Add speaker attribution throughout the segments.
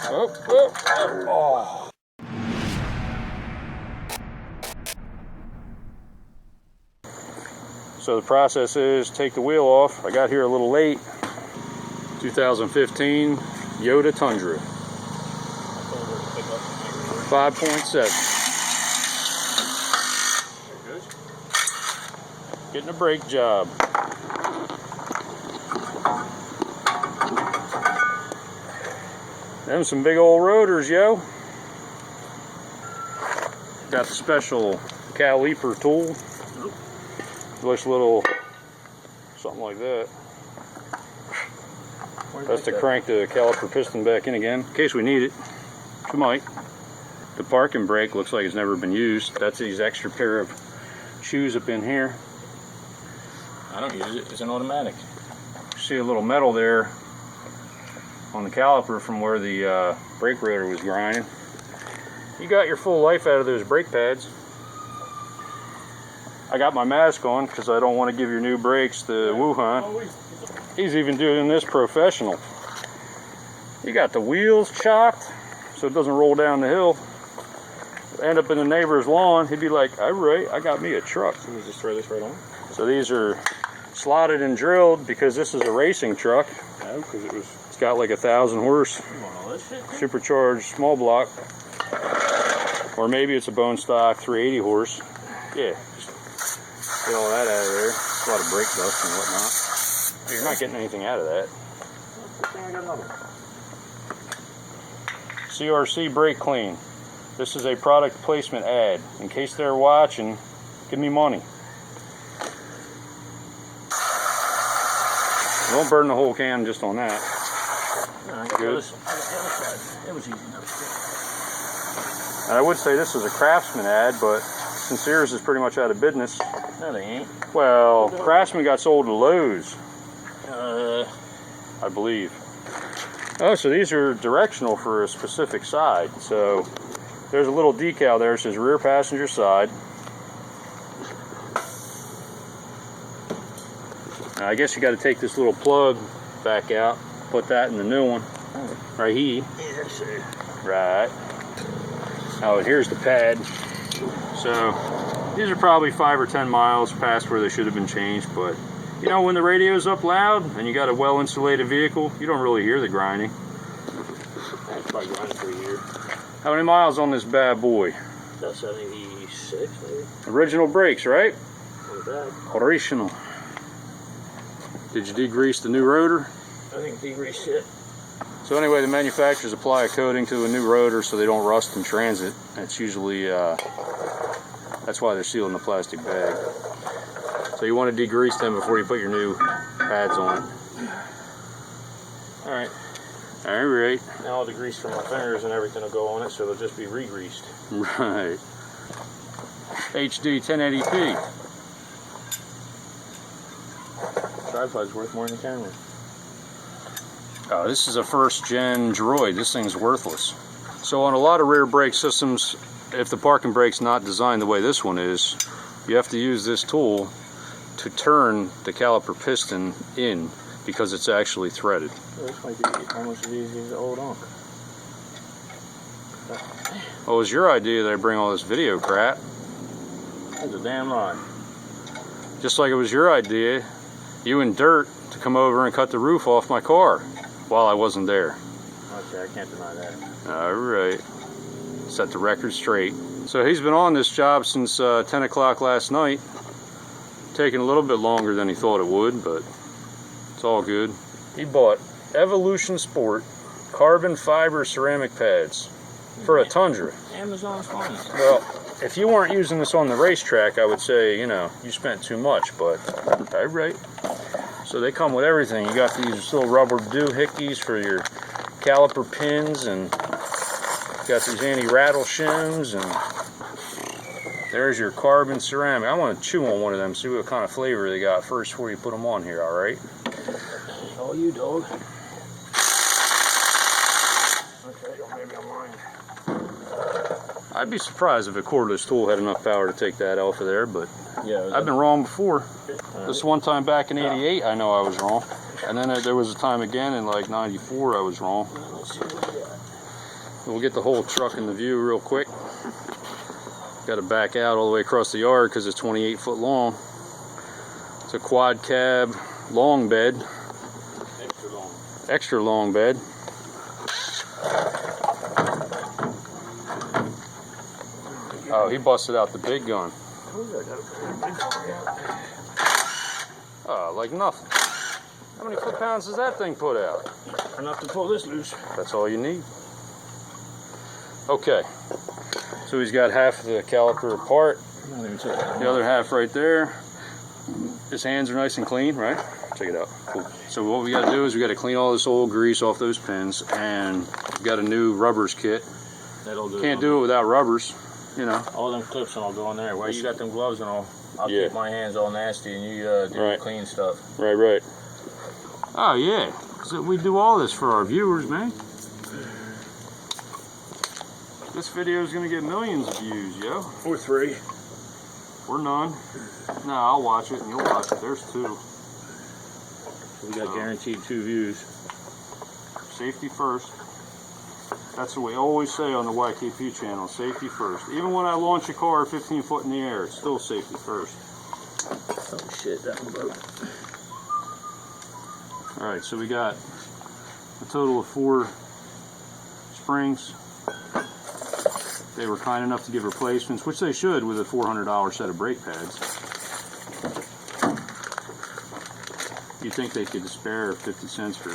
Speaker 1: Oh. So the process is take the wheel off. I got here a little late. 2015 Toyota Tundra. 5.7. Getting a brake job. Them some big old rotors, yo. Got the special Caliper tool. Looks a little something like that. That's to crank the caliper piston back in again, in case we need it. We might. The parking brake looks like it's never been used. That's these extra pair of shoes up in here.
Speaker 2: I don't use it, it's an automatic.
Speaker 1: See a little metal there on the caliper from where the brake rotor was grinding. You got your full life out of those brake pads. I got my mask on because I don't want to give your new brakes the Wuhan. He's even doing this professional. You got the wheels chocked so it doesn't roll down the hill. End up in the neighbor's lawn, he'd be like, all right, I got me a truck.
Speaker 2: Can we just throw this right on?
Speaker 1: So these are slotted and drilled because this is a racing truck.
Speaker 2: No, because
Speaker 1: it's got like 1,000 horse. Supercharged small block. Or maybe it's a bone stock 380 horse. Yeah. Get all that out of there. A lot of brake dust and whatnot. You're not getting anything out of that. CRC brake clean. This is a product placement ad. In case they're watching, give me money. Don't burn the whole can just on that. Good.
Speaker 2: It was easy enough.
Speaker 1: And I would say this is a Craftsman ad, but since Sears is pretty much out of business.
Speaker 2: No, they ain't.
Speaker 1: Well, Craftsman got sold to Lowe's. I believe. Oh, so these are directional for a specific side. So there's a little decal there that says rear passenger side. Now, I guess you got to take this little plug back out, put that in the new one. Right here.
Speaker 2: Yes, sir.
Speaker 1: Right. Oh, and here's the pad. So these are probably 5 or 10 miles past where they should have been changed, but you know, when the radio's up loud and you got a well-insulated vehicle, you don't really hear the grinding.
Speaker 2: That's probably grinding for a year.
Speaker 1: How many miles on this bad boy?
Speaker 2: About 76, maybe.
Speaker 1: Original brakes, right?
Speaker 2: Not bad.
Speaker 1: Original. Did you degrease the new rotor?
Speaker 2: I think degreased it.
Speaker 1: So anyway, the manufacturers apply a coating to a new rotor so they don't rust in transit. That's usually, that's why they're sealed in the plastic bag. So you want to degrease them before you put your new pads on.
Speaker 2: Alright.
Speaker 1: Alright.
Speaker 2: Now all the grease from my fingers and everything will go on it, so they'll just be re-greased.
Speaker 1: Right. HD 1080p.
Speaker 2: Tripod's worth more than the camera.
Speaker 1: Oh, this is a first-gen Droid. This thing's worthless. So on a lot of rear brake systems, if the parking brake's not designed the way this one is, you have to use this tool to turn the caliper piston in because it's actually threaded.
Speaker 2: Well, this might be almost as easy as the old Onk.
Speaker 1: Well, it was your idea that I bring all this video crap.
Speaker 2: That's a damn lie.
Speaker 1: Just like it was your idea, you and Dirt, to come over and cut the roof off my car while I wasn't there.
Speaker 2: Okay, I can't deny that.
Speaker 1: Alright. Set the record straight. So he's been on this job since 10 o'clock last night. Taking a little bit longer than he thought it would, but it's all good. He bought Evolution Sport carbon fiber ceramic pads for a Tundra.
Speaker 2: Amazon's fine.
Speaker 1: Well, if you weren't using this on the racetrack, I would say, you know, you spent too much, but alright. So they come with everything. You got these little rubber doohickeys for your caliper pins, and you got these anti-rattle shims, and there's your carbon ceramic. I want to chew on one of them, see what kind of flavor they got first before you put them on here, alright?
Speaker 2: All you, dog. Okay, maybe I'm lying.
Speaker 1: I'd be surprised if a cordless tool had enough power to take that off of there, but
Speaker 2: yeah,
Speaker 1: I've been wrong before. This one time back in '88, I know I was wrong. And then there was a time again in like '94 I was wrong. We'll get the whole truck in the view real quick. Got to back out all the way across the yard because it's 28 foot long. It's a quad cab long bed. Extra long bed. Oh, he busted out the big gun. Oh, like nothing. How many foot-pounds does that thing put out?
Speaker 2: Enough to pull this loose.
Speaker 1: That's all you need. Okay. So he's got half of the caliper apart. The other half right there. His hands are nice and clean, right? Check it out. Cool. So what we got to do is we got to clean all this old grease off those pins, and we got a new rubbers kit.
Speaker 2: That'll do.
Speaker 1: Can't do it without rubbers, you know.
Speaker 2: All them clips and all go in there. Well, you got them gloves and all. I'll
Speaker 1: Yeah.
Speaker 2: keep my hands all nasty and you do the clean stuff.
Speaker 1: Right, right. Oh yeah, so we do all this for our viewers, man. This video is gonna get millions of views, yo.
Speaker 2: Or 3.
Speaker 1: Or none. No, I'll watch it and you'll watch it. There's 2.
Speaker 2: We got guaranteed 2 views.
Speaker 1: Safety first. That's what we always say on the YKP channel, safety first. Even when I launch a car 15 foot in the air, it's still safety first.
Speaker 2: Oh shit, that one broke.
Speaker 1: Alright, so we got a total of 4 springs. They were kind enough to give replacements, which they should with a $400 set of brake pads. You'd think they could spare 50 cents for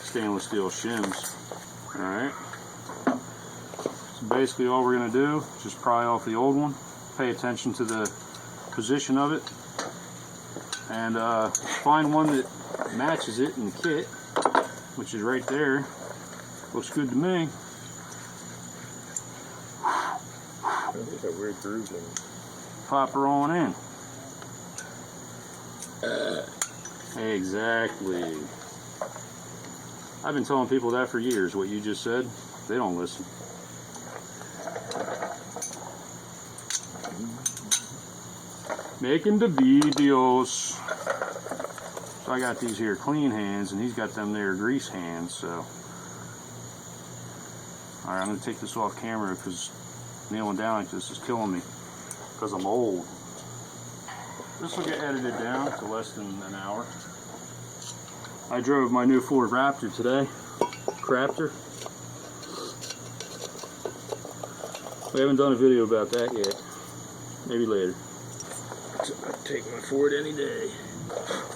Speaker 1: stainless steel shims. Alright. So basically all we're going to do is just pry off the old one, pay attention to the position of it, and find one that matches it in the kit, which is right there. Looks good to me.
Speaker 2: There's that weird groove in it.
Speaker 1: Pop her on in. Exactly. I've been telling people that for years, what you just said. They don't listen. Making the videos. So I got these here clean hands, and he's got them there grease hands, so. Alright, I'm going to take this off camera because kneeling down like this is killing me. Because I'm old. This will get edited down to less than an hour. I drove my new Ford Raptor today. Craptor. We haven't done a video about that yet. Maybe later.
Speaker 2: I'd take my Ford any day.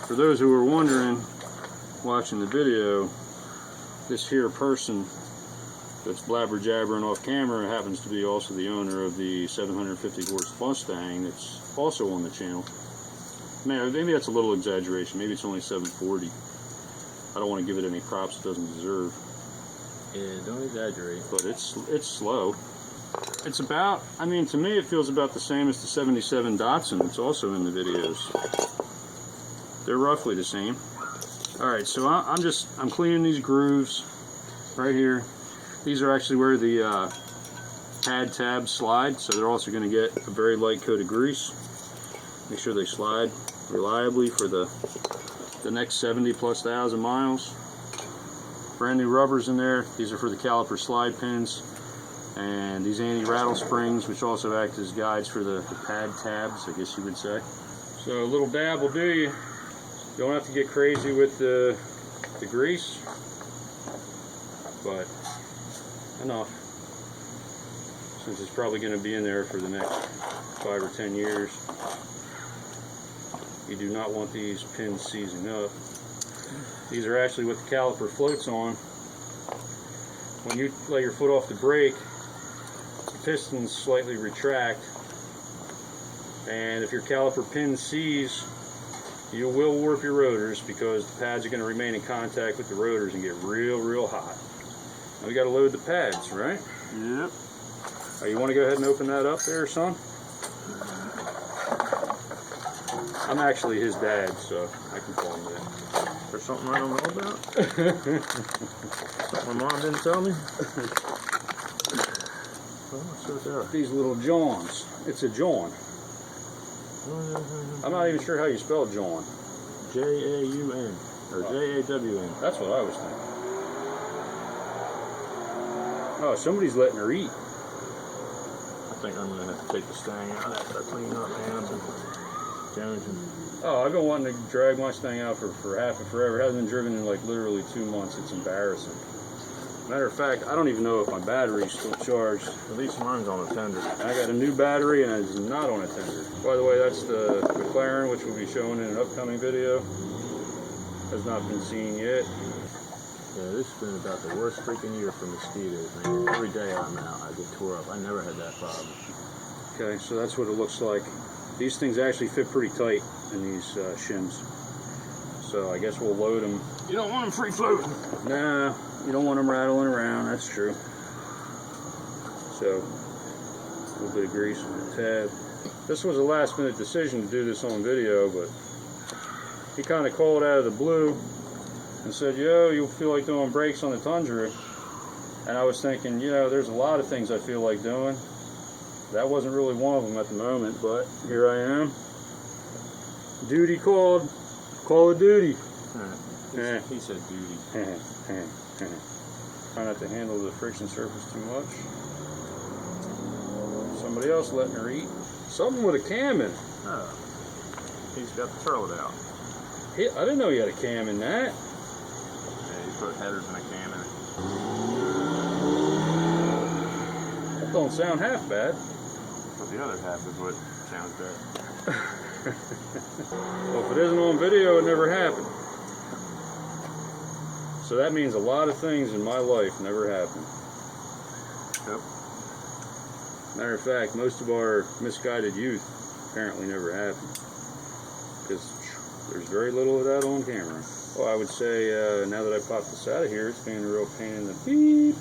Speaker 1: For those who are wondering, watching the video, this here person that's blabber jabbering off camera happens to be also the owner of the 750 horse Mustang that's also on the channel. Maybe that's a little exaggeration. Maybe it's only 740. I don't want to give it any props it doesn't deserve.
Speaker 2: Yeah, don't exaggerate.
Speaker 1: But it's slow. It's about, I mean, to me it feels about the same as the 77 Datsun. It's also in the videos. They're roughly the same. Alright, so I'm cleaning these grooves right here. These are actually where the pad tabs slide, so they're also going to get a very light coat of grease. Make sure they slide reliably for the next 70,000+ miles. Brand new rubbers in there. These are for the caliper slide pins, and these anti-rattle springs, which also act as guides for the pad tabs, I guess you would say. So a little dab will do you. Don't have to get crazy with the grease, but enough, since it's probably going to be in there for the next 5 or 10 years. You do not want these pins seizing up. These are actually what the caliper floats on. When you lay your foot off the brake, the pistons slightly retract, and if your caliper pin seize, you will warp your rotors because the pads are going to remain in contact with the rotors and get real hot. Now we got to load the pads, right? Yep. You want to go ahead and open that up there, son? I'm actually his dad, so I can call him that.
Speaker 2: There's something I don't know about? Something my mom didn't tell me?
Speaker 1: These little Johns. It's a John. I'm not even sure how you spell John.
Speaker 2: J-A-U-N. Or J-A-W-N.
Speaker 1: That's what I was thinking. Oh, somebody's letting her eat.
Speaker 2: I think I'm gonna have to take the stang out after I clean up hands and jonesing.
Speaker 1: Oh, I've been wanting to drag my Stang out for forever. It hasn't been driven in like literally 2 months. It's embarrassing. Matter of fact, I don't even know if my battery's still charged.
Speaker 2: At least mine's on a Tundra.
Speaker 1: I got a new battery and it's not on a Tundra. By the way, that's the McLaren, which we'll be showing in an upcoming video. Has not been seen yet.
Speaker 2: Yeah, this has been about the worst freaking year for mosquitoes, man. Every day I'm out, I get tore up. I never had that problem.
Speaker 1: Okay, so that's what it looks like. These things actually fit pretty tight in these shims. So I guess we'll load them.
Speaker 2: You don't want them free floating.
Speaker 1: Nah, you don't want them rattling around, that's true. So, a little bit of grease on the tab. This was a last minute decision to do this on video, but he kind of called out of the blue and said, yo, you'll feel like doing brakes on the Tundra. And I was thinking, you know, there's a lot of things I feel like doing. That wasn't really one of them at the moment, but here I am. Duty called. Call of duty.
Speaker 2: He said duty.
Speaker 1: Try not to handle the friction surface too much. Somebody else letting her eat. Something with a cam in it.
Speaker 2: Oh. He's got the turlet out.
Speaker 1: I didn't know he had a cam in that.
Speaker 2: Yeah, he put headers in a cam in it.
Speaker 1: That don't sound half bad.
Speaker 2: But the other half is what sounds bad.
Speaker 1: Well, if it isn't on video, it never happened. So that means a lot of things in my life never happened.
Speaker 2: Yep.
Speaker 1: Matter of fact, most of our misguided youth apparently never happened. Because there's very little of that on camera. Well, I would say, now that I popped this out of here, it's being a real pain in the beep.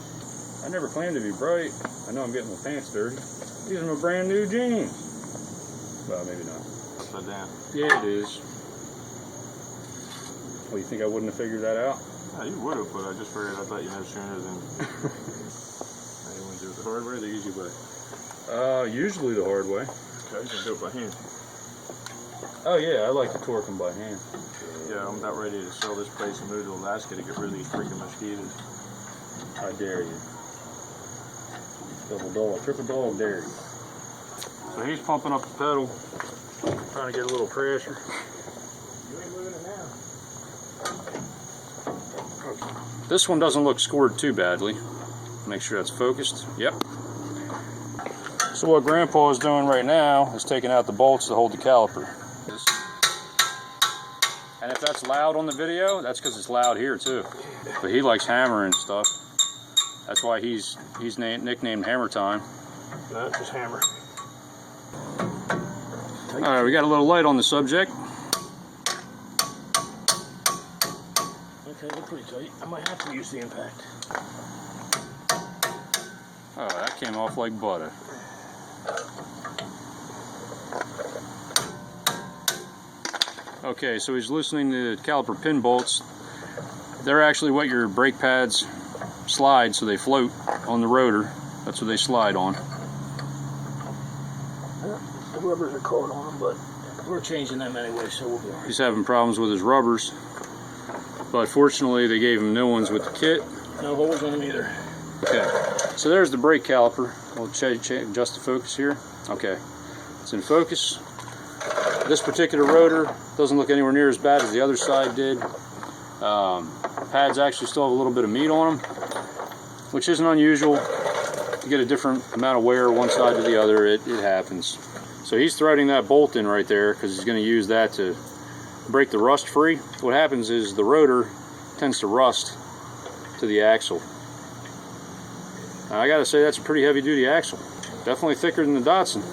Speaker 1: I never claimed to be bright. I know I'm getting my pants dirty. These are my brand new jeans. Well, maybe not.
Speaker 2: Upside down.
Speaker 1: Yeah, it is. Well, you think I wouldn't have figured that out?
Speaker 2: Yeah, you would have, but I just figured I'd let you know sooner than... How you want to do it the hard way or the easy way?
Speaker 1: Usually the hard way.
Speaker 2: Okay, you can do it by hand.
Speaker 1: Oh yeah, I like to torque them by hand.
Speaker 2: Yeah, I'm about ready to sell this place and move to Alaska to get rid of these freaking mosquitoes.
Speaker 1: I dare you. Double dog, triple dog dare you. So he's pumping up the pedal, trying to get a little pressure.
Speaker 2: You ain't moving it now.
Speaker 1: This one doesn't look scored too badly. Make sure that's focused. Yep. So what Grandpa is doing right now is taking out the bolts to hold the caliper. And if that's loud on the video, that's because it's loud here too. But he likes hammering stuff. That's why he's nicknamed Hammer Time.
Speaker 2: No, just hammer.
Speaker 1: All right, we got a little light on the subject.
Speaker 2: Okay, they're pretty tight. I might have to use the impact.
Speaker 1: Oh, that came off like butter. Okay, so he's loosening the caliper pin bolts. They're actually what your brake pads slide, so they float on the rotor. That's what they slide on.
Speaker 2: The rubbers are caught on them, but we're changing them anyway, so we'll be all right.
Speaker 1: He's having problems with his rubbers, but fortunately they gave him new ones with the kit.
Speaker 2: No holes in them either.
Speaker 1: Okay, so there's the brake caliper. We'll adjust the focus here. Okay, it's in focus. This particular rotor doesn't look anywhere near as bad as the other side did. Pads actually still have a little bit of meat on them, which isn't unusual. You get a different amount of wear one side to the other, it happens. So he's threading that bolt in right there because he's going to use that to break the rust free. What happens is the rotor tends to rust to the axle. Now, I got to say that's a pretty heavy duty axle. Definitely thicker than the Datsun.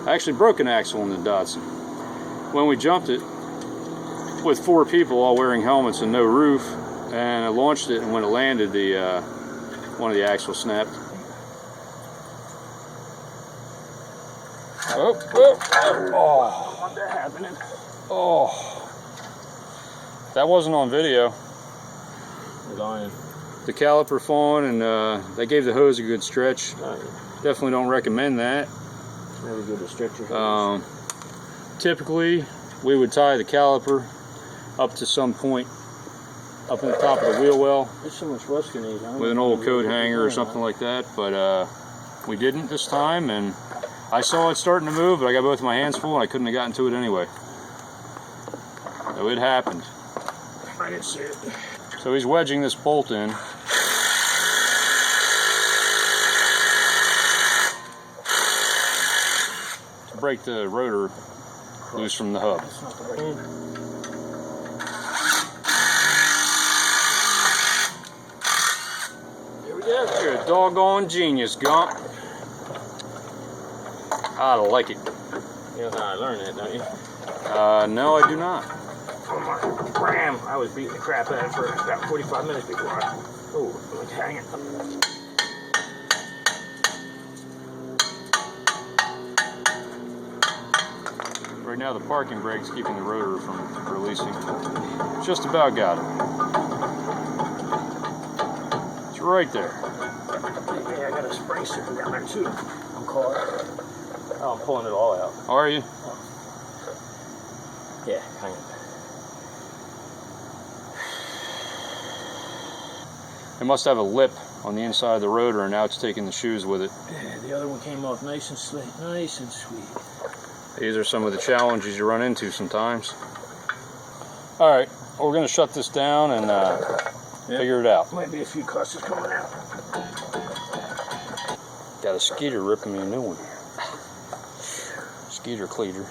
Speaker 1: I actually broke an axle in the Datsun. When we jumped it with 4 people all wearing helmets and no roof, and I launched it, and when it landed, one of the axles snapped. Oh!
Speaker 2: What's that happening?
Speaker 1: Oh! That wasn't on video.
Speaker 2: We're dying.
Speaker 1: The caliper falling, and they gave the hose a good stretch. Definitely don't recommend that.
Speaker 2: It's never good to stretch your hose.
Speaker 1: Typically, we would tie the caliper up to some point up in the top of the wheel well
Speaker 3: There's so much rust in these.
Speaker 1: with an old coat hanger or something like that, but we didn't this time, and I saw it starting to move, but I got both my hands full and I couldn't have gotten to it anyway. So it happened.
Speaker 3: I didn't see it.
Speaker 1: So he's wedging this bolt in. To break the rotor loose from the hub.
Speaker 3: That's not the right.
Speaker 1: There we go. You're a doggone genius, Gump. I like it.
Speaker 3: You know how I learned that, don't you?
Speaker 1: No, I do not.
Speaker 3: From my ram, I was beating the crap out of it for about 45 minutes before I. Oh, look, hang it.
Speaker 1: Right now, the parking brake's keeping the rotor from releasing. Just about got it. It's right there.
Speaker 3: Yeah, I got a spring super down there too. I'm caught. Oh, I'm pulling it all out.
Speaker 1: Are you?
Speaker 3: Yeah, hang it.
Speaker 1: It must have a lip on the inside of the rotor, and now it's taking the shoes with it.
Speaker 3: Yeah, the other one came off nice and sweet. Nice and sweet.
Speaker 1: These are some of the challenges you run into sometimes. All right, we're going to shut this down and figure it out.
Speaker 3: Might be a few clusters coming out.
Speaker 1: Got a skeeter ripping me a new one. Skeeter cleater.